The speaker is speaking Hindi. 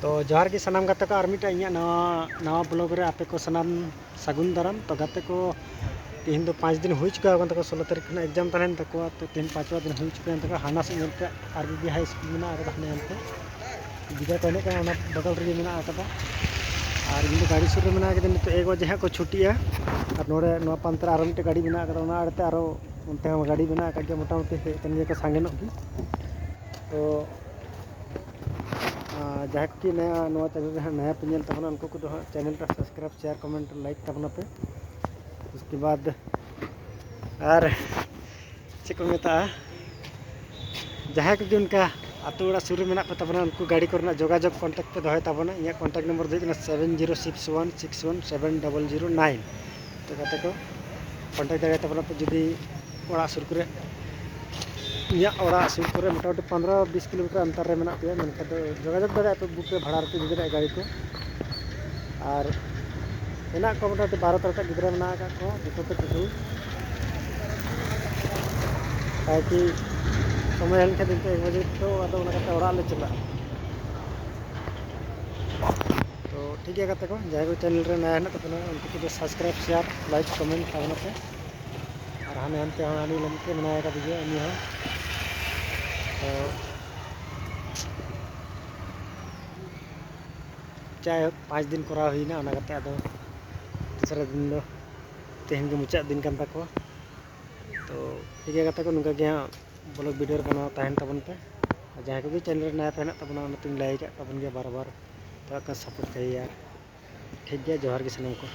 तो जोहार के सानाम गाते को मिटा नवा नवा ब्लॉग रे आपे को सानाम सगुन दाराम। तो गाते को तीन 5 दिन हो चुका 16 तारीख खन एग्जाम तहन तक तो तीन 5वां दिन हो चुका तक हाना से मिलते आरबीबी हाई स्कूल में हाने हनते विदा को बगल रे में और इन गाड़ी सुर में नित 1 बजे हाँ को छुट्टी और नोड़े पांतरा और मिट्टे गाड़ी में आड़ते और उनते गाड़ी में मोटामुटी हेजन को सांगे तो जहाँ कि नया चैनल नया पे नल तबना उनको को चैनल का सब्सक्राइब शेयर कमेंट लाइक तबना पे। उसके बाद और चे को मेता जहाँ को उनका आतु ओड़ा सुर में पे तबना उनको गाड़ी को जोगाजोग कॉन्टैक्ट पे दोहे तबना इन कॉन्टैक्ट नंबर दो 7061617009 तो कहते को कॉन्टैक्ट दाड़े तबना पे जुदी ओड़ा सुर को सुर को मोटामुटी 15-20 किलोमीटर अंतर में पे मनखा तो जोगाजोग दाड़ा पे बुक पे भाड़ा रखते इदी गाड़ी को और हेना को मोटामुटी 12-13 गिद्रा में को जो पे टोटल ताकि समय हेल्थ 1 बजे तो ओड़ा ले चला तो ठीक है कहते को जहाँ को चैनल रे नया है तो उनको को सब्सक्राइब शेयर लाइक कमेंट तबना पे और हाने हनते हानी लमके बनाया का दीजिए उन्हीं हो तो चाहे 5 दिन करा हुई ना तीसरा दिन दो तेहन के मुचाद दिन कान तको तो ठीक है कहते को नुका के ब्लॉग वीडियो बनाओ तहन तबन पे जहाँ को भी चैनल नया पे तबना तुम लाइक तबन के बार बार तो सपोर्ट चाहिए यार। ठीक है जोहार के सामान को।